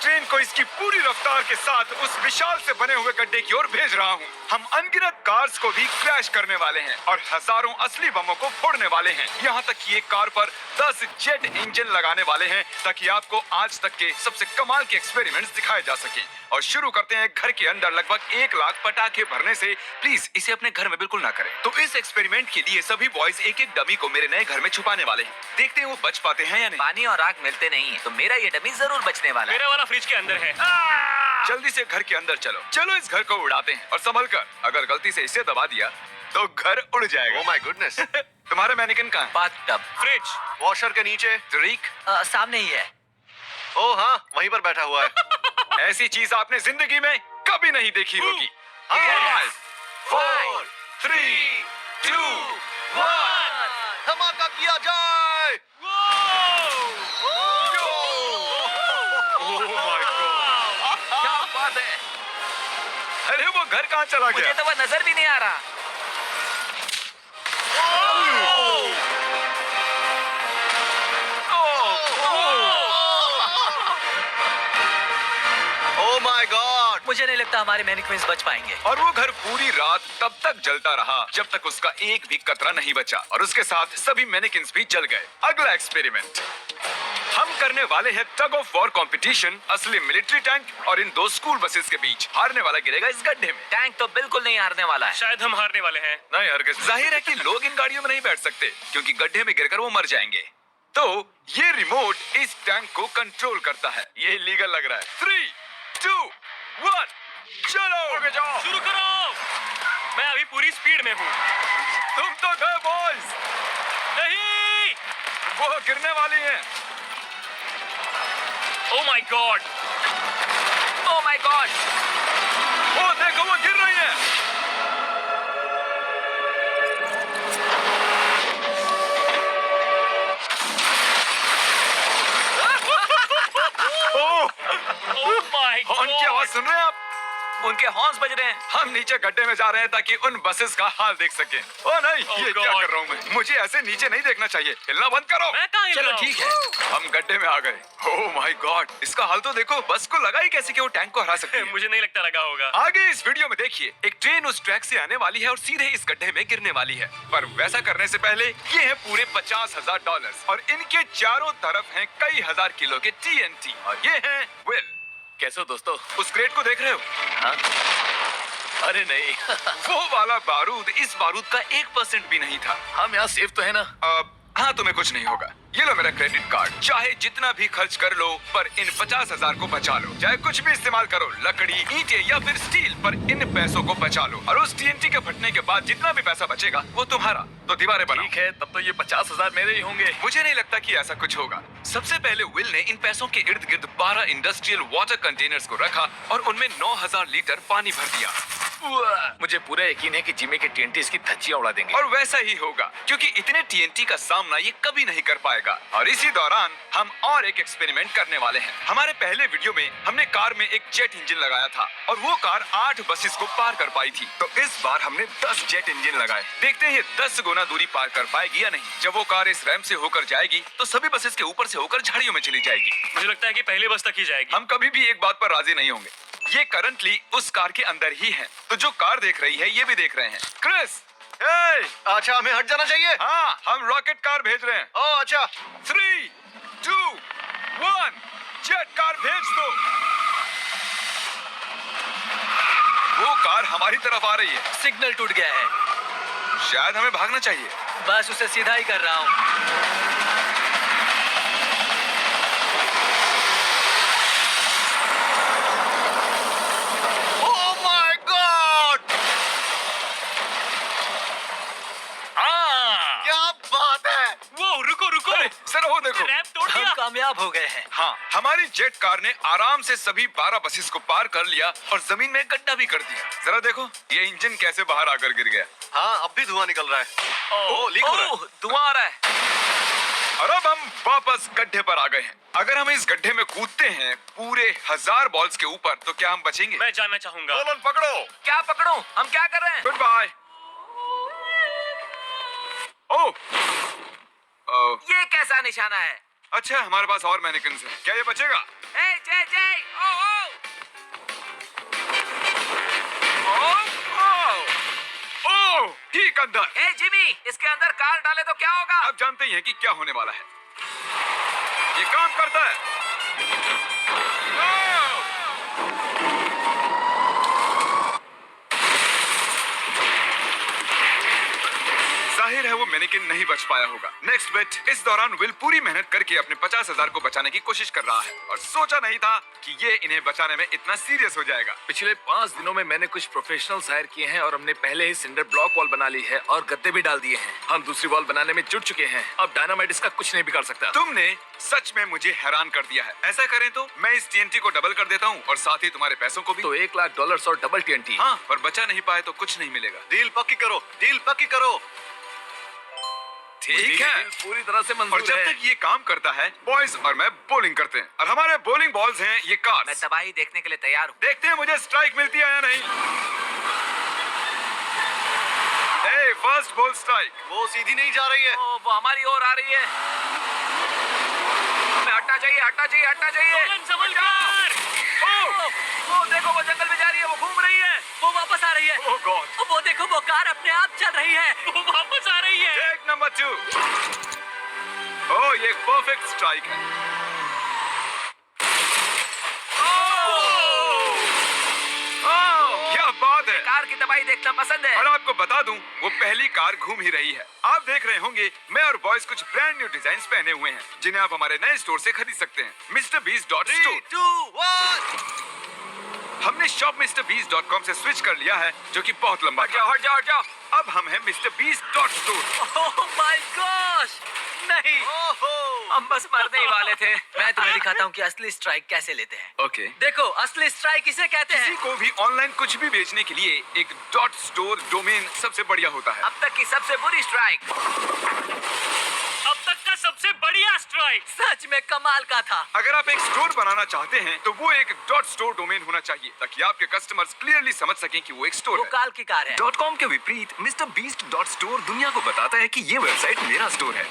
Train को इसकी पूरी रफ्तार के साथ उस विशाल से बने हुए गड्ढे की ओर भेज रहा हूँ। हम अनगिनत कार्स को भी क्रैश करने वाले हैं और हजारों असली बमों को फोड़ने वाले हैं। यहाँ तक कि एक कार पर 10 जेट इंजन लगाने वाले हैं ताकि आपको आज तक के सबसे कमाल के एक्सपेरिमेंट्स दिखाए जा सके। और शुरू करते हैं घर के अंदर लगभग 1 लाख पटाखे भरने से। प्लीज इसे अपने घर में बिल्कुल ना करें। तो इस एक्सपेरिमेंट के लिए सभी बॉयज एक एक डमी को मेरे नए घर में छुपाने वाले हैं। देखते हैं वो बच पाते हैं या नहीं। पानी और आग मिलते नहीं है तो मेरा ये डमी जरूर बचने वाला है। मेरा वाला फ्रिज के अंदर है। जल्दी से घर के अंदर चलो। चलो इस घर को उड़ाते हैं और संभल कर, अगर गलती से इसे दबा दिया तो घर उड़ जाएगा। Oh my goodness. तुम्हारा मैनिकन कहाँ है? बाथटब फ्रिज वॉशर के नीचे। तरीक सामने ही है। ओह हाँ, वहीं पर बैठा हुआ है। ऐसी चीज आपने जिंदगी में कभी नहीं देखी होगी। 5 4 3 2 1 धमाका किया जाए। Oh my God! क्या बात है। अरे वो घर कहाँ चला मुझे गया? तो वो नजर भी नहीं आ रहा। Oh my God. मुझे नहीं लगता हमारे मैनिक्विन्स बच पाएंगे। और वो घर पूरी रात तब तक जलता रहा जब तक उसका एक भी कतरा नहीं बचा और उसके साथ सभी मैनिकिन्स भी जल गए। अगला एक्सपेरिमेंट हम करने वाले हैं टग ऑफ वॉर कंपटीशन असली मिलिट्री टैंक और इन 2 स्कूल बसेस के बीच। हारने वाला गिरेगा इस गड्ढे में। टैंक तो बिल्कुल नहीं हारने वाला है। शायद हम हारने वाले हैं। नहीं हरगिज। जाहिर है कि लोग इन गाड़ियों में नहीं बैठ सकते क्योंकि गड्ढे में गिरकर वो मर जाएंगे। तो ये रिमोट इस टैंक को कंट्रोल करता है। ये लीगल लग रहा है। 3 2 1 चलो जाओ। शुरू करो। मैं अभी पूरी स्पीड में हूँ। तुम तो गए बॉयज। नहीं। वो गिरने वाली हैं। Oh my God. Oh my God. वो देखो वो गिर रही है। ओह माय हॉर्न की आवाज गॉड। सुन रहे हैं आप? उनके हॉर्न्स बज रहे हैं। हम नीचे गड्ढे में जा रहे हैं ताकि उन बसेस का हाल देख सके। ओ नहीं, Oh ये क्या God. कर रहा हूँ मैं? मुझे ऐसे नीचे नहीं देखना चाहिए। हिलना बंद करो। मैं कहाँ हिल चलो रहा हूँ? ठीक है। हम गड्ढे में आ गए। ओह माय गॉड, इसका हाल तो देखो। बस को लगा ही कैसे कि वो टैंक को हरा सकती है। मुझे नहीं लगता लगा होगा। आगे इस वीडियो में देखिए, एक ट्रेन उस ट्रैक से आने वाली है और सीधे इस गड्ढे में गिरने वाली है। पर वैसा करने से पहले ये है पूरे $50,000 और इनके चारों तरफ हैं कई हजार किलो के TNT और ये है विल। कैसे हो दोस्तों? उस क्रेट को देख रहे हो? हाँ? अरे नहीं। वो वाला बारूद इस बारूद का 1% भी नहीं था। हम यहाँ सेफ तो है ना? हाँ, तुम्हें कुछ नहीं होगा। ये लो मेरा क्रेडिट कार्ड। चाहे जितना भी खर्च कर लो पर इन 50,000 को बचा लो। चाहे कुछ भी इस्तेमाल करो, लकड़ी, ईंटें या फिर स्टील, पर इन पैसों को बचा लो। और उस TNT के फटने के बाद जितना भी पैसा बचेगा वो तुम्हारा। तो दीवारें बनाओ। ठीक है, तब तो ये 50,000 मेरे ही होंगे। मुझे नहीं लगता कि ऐसा कुछ होगा। सबसे पहले विल ने इन पैसों के इर्द गिर्द 12 इंडस्ट्रियल वाटर कंटेनर्स को रखा और उनमें 9,000 लीटर पानी भर दिया। मुझे पूरा यकीन है कि जिमी के TNT इसकी धज्जियां उड़ा देंगे। और वैसा ही होगा क्योंकि इतने TNT का सामना ये कभी नहीं कर पाएगा। और इसी दौरान हम और एक एक्सपेरिमेंट करने वाले हैं। हमारे पहले वीडियो में हमने कार में एक जेट इंजन लगाया था और वो कार 8 बसेस को पार कर पाई थी। तो इस बार हमने 10 जेट इंजन लगाए। देखते हैं ये 10 गुना दूरी पार कर पाएगी या नहीं। जब वो कार इस रैंप से होकर जाएगी तो सभी बसेस के ऊपर से होकर झाड़ियों में चली जाएगी। मुझे लगता है कि पहले बस तक ही जाएगी। हम कभी भी एक बात पर राजी नहीं होंगे। ये करंटली उस कार के अंदर ही है, तो जो कार देख रही है ये भी देख रहे हैं। क्रिस, अच्छा, हमें हट जाना चाहिए। हाँ, हम रॉकेट कार भेज रहे हैं। ओह अच्छा। 3 2 1 जेट कार भेज दो। वो कार हमारी तरफ आ रही है। सिग्नल टूट गया है। शायद हमें भागना चाहिए। बस उसे सीधा ही कर रहा हूँ। Oh my God. क्या बात है। वो रुको रुको। सर वो देखो। रैंप तोड़ हम दिया। कामयाब हो गए हैं। हाँ, हमारी जेट कार ने आराम से सभी 12 बसेस को पार कर लिया और जमीन में गड्ढा भी कर दिया। जरा देखो ये इंजन कैसे बाहर आकर गिर गया। हाँ, अब भी धुआं निकल रहा है। ओह, लीक हो रहा है। ओह, धुआं आ रहा है। और अब हम वापस गड्ढे पर आ गए हैं। अगर हम इस गड्ढे में कूदते हैं पूरे 1000 बॉल्स के ऊपर तो क्या हम बचेंगे? मैं जानना चाहूंगा। नोलन पकड़ो। क्या पकड़ूं? हम क्या कर रहे हैं? Good bye. ओह, ये कैसा निशाना है? अच्छा हमारे पास और मैनिकन्स हैं। क्या ये बचेगा? ए, जय जय, एक अंदर। ए जिमी, इसके अंदर कार डाले तो क्या होगा? आप जानते ही हैं कि क्या होने वाला है। ये काम करता है। ओह! जाहिर है वो मैनिकिन नहीं बच पाया होगा। नेक्स्ट बेट। इस दौरान विल पूरी मेहनत करके अपने 50,000 को बचाने की कोशिश कर रहा है और सोचा नहीं था कि ये इन्हें बचाने में इतना सीरियस हो जाएगा। पिछले 5 दिनों में मैंने कुछ प्रोफेशनल्स हायर किए हैं और हमने पहले ही सिंडर ब्लॉक वॉल बना ली है और गद्दे भी डाल दिए हैं। हम दूसरी वॉल बनाने में जुट चुके हैं। अब डायनामाइट इसका कुछ नहीं बिगाड़ सकता। तुमने सच में मुझे हैरान कर दिया है। ऐसा करें तो मैं इस TNT को डबल कर देता हूँ और साथ ही तुम्हारे पैसों को भी। तो $1,00,000 और डबल TNT। हाँ, पर बचा नहीं पाए तो कुछ नहीं मिलेगा। डील पक्की करो, डील पक्की करो। ठीक है, पूरी तरह से और मंजूर जब है। तक ये काम करता है, बॉयज और मैं बॉलिंग करते हैं और हमारे बॉलिंग बॉल्स हैं ये मैं कार्स। तबाही देखने के लिए तैयार हूँ। देखते हैं मुझे स्ट्राइक मिलती है या नहीं। ए, फर्स्ट बॉल स्ट्राइक। वो सीधी नहीं जा रही है। वो हमारी ओर आ रही है। हमें हटना चाहिए, हटना चाहिए, हटना चाहिए। नोलन, संभल कर। वो देखो, वो जंगल में जा रही है, वो घूम रही है। वो वापस आ रही है। ओह गॉड। वो देखो, वो कार अपने आप चल रही है। वो वापस आ रही है। Take number 2। ओह, ये एक परफेक्ट स्ट्राइक है। ओह, क्या बात है। कार की तबाही देखना पसंद है। और आपको बता दूं, वो पहली कार घूम ही रही है। आप देख रहे होंगे मैं और बॉयज कुछ ब्रांड न्यू डिजाइन पहने हुए हैं जिन्हें आप हमारे नए स्टोर से खरीद सकते हैं, MrBeast.store। 3, 2, 1। हमने shopMrBeast.com से स्विच कर लिया है, जो कि बहुत लंबा हट जाओ, हट जाओ, हट जाओ। अब हम हैं MrBeast.store। ओह माय गॉश, नहीं, ओहो। हम बस मरने ही वाले थे। मैं तुम्हें दिखाता हूँ कि असली स्ट्राइक कैसे लेते हैं। ओके। देखो, असली स्ट्राइक इसे कहते किसी हैं। को भी ऑनलाइन कुछ भी बेचने के लिए एक .store डोमेन सबसे बढ़िया होता है। अब तक की सबसे बुरी स्ट्राइक। अब तक का सबसे बढ़िया स्ट्राइक। सच में कमाल का था। अगर आप एक स्टोर बनाना चाहते हैं तो वो एक .store डोमेन होना चाहिए ताकि आपके कस्टमर्स क्लियरली समझ सकें कि वो एक स्टोर वो है। काल की कार है। .com के विपरीत MrBeast.store दुनिया को बताता है कि ये वेबसाइट मेरा स्टोर है।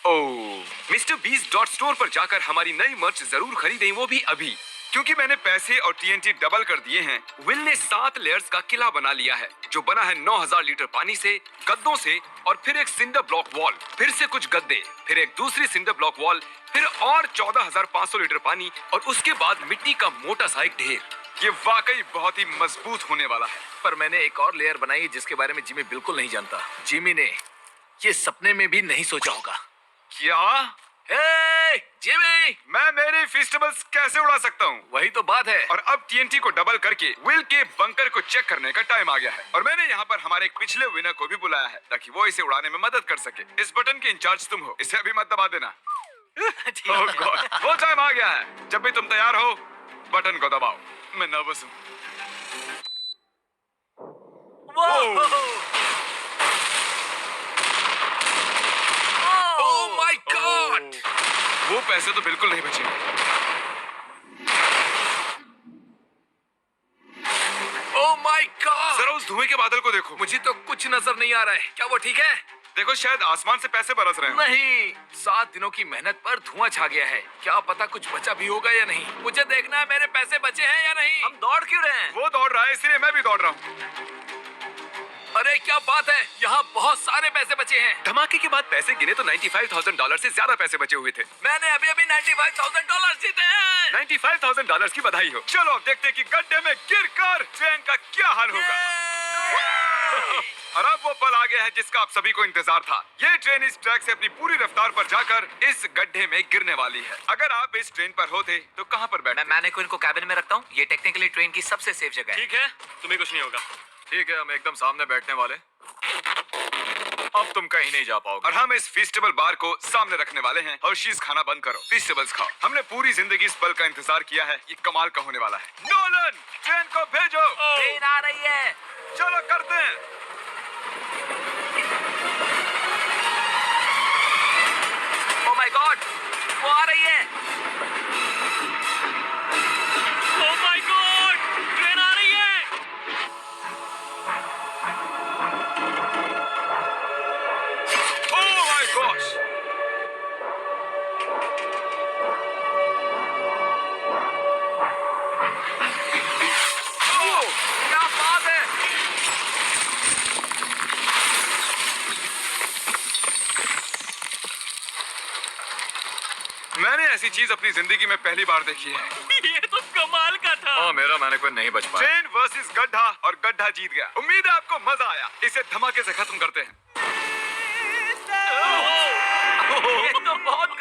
ओह, MrBeast.store पर जाकर हमारी नई मर्च जरूर खरीदें, वो भी अभी, क्योंकि मैंने पैसे और TNT डबल कर दिए हैं। विल ने 7 लेयर्स का किला बना लिया है जो बना है 9,000 लीटर पानी से, गद्दों से और फिर एक सिंडर ब्लॉक वॉल, फिर से कुछ गद्दे, फिर एक दूसरी सिंडर ब्लॉक वॉल, फिर और 14,500 लीटर पानी और उसके बाद मिट्टी का मोटा सा एक ढेर। ये वाकई बहुत ही मजबूत होने वाला है। पर मैंने एक और लेयर बनाई है जिसके बारे में जिमी बिल्कुल नहीं जानता। जिमी ने ये सपने में भी नहीं सोचा होगा। क्या? हे जिमी, मैं मेरी फेस्टिवल्स कैसे उड़ा सकता हूँ? वही तो बात है। और अब TNT को डबल करके विल के बंकर को चेक करने का टाइम आ गया है और मैंने यहाँ पर हमारे एक पिछले विनर को भी बुलाया है ताकि वो इसे उड़ाने में मदद कर सके। इस बटन के इंचार्ज तुम हो, इसे अभी मत दबा देना। ठीक Oh है। God, वो टाइम आ गया है। जब भी तुम तैयार हो बटन को दबाओ। मैं नर्वस हूँ। ओह माय गॉड, वो पैसे तो बिल्कुल नहीं बचेंगे। ओह माय गॉड, जरा उस धुएं के बादल को देखो। मुझे तो कुछ नजर नहीं आ रहा है। क्या वो ठीक है? देखो, शायद आसमान से पैसे बरस रहे हैं। नहीं, 7 दिनों की मेहनत पर धुआं छा गया है। क्या पता कुछ बचा भी होगा या नहीं। मुझे देखना है मेरे पैसे बचे हैं या नहीं। हम दौड़ क्यों रहे हैं? वो दौड़ रहा है इसलिए मैं भी दौड़ रहा हूँ। अरे क्या बात है, यहाँ बहुत सारे पैसे बचे हैं। धमाके के बाद पैसे गिने तो $95,000 से ज्यादा पैसे बचे हुए थे। मैंने अभी अभी $95,000 जीते हैं। $95,000 की बधाई हो। चलो अब देखते हैं कि गड्ढे में गिरकर ट्रेन का क्या हाल होगा। और अब वो पल आ गया है जिसका आप सभी को इंतजार था। ये ट्रेन इस ट्रैक से अपनी पूरी रफ्तार पर जाकर इस गड्ढे में गिरने वाली है। अगर आप इस ट्रेन पर होते तो कहाँ पर बैठते? मैं मैनेक्विन को कैबिन में रखता हूँ। ये टेक्निकली ट्रेन की सबसे सेफ जगह है। ठीक है, तुम्हें कुछ नहीं होगा। ठीक है, हम एकदम सामने बैठने वाले। अब तुम कहीं नहीं जा पाओगे। और हम इस फेस्टिवल बार को सामने रखने वाले हैं। हर्शीज खाना बंद करो, फेस्टिवल्स खाओ। हमने पूरी जिंदगी इस पल का इंतजार किया है। ये कमाल का होने वाला है। नोलन, ट्रेन को भेजो। ट्रेन आ रही है। चलो करते हैं। ओह माय गॉड, वो आ रही है। ओह माय गॉड, ट्रेन आ रही है। ओह माय गॉश, क्या बात है। मैंने ऐसी चीज अपनी जिंदगी में पहली बार देखी है। ये तो कमाल का था। हाँ, मेरा मैनेक्विन नहीं बच पाया। ट्रेन वर्सेस गड्ढा और गड्ढा जीत गया। उम्मीद है आपको मजा आया। इसे धमाके से खत्म करते हैं। ये तो बहुत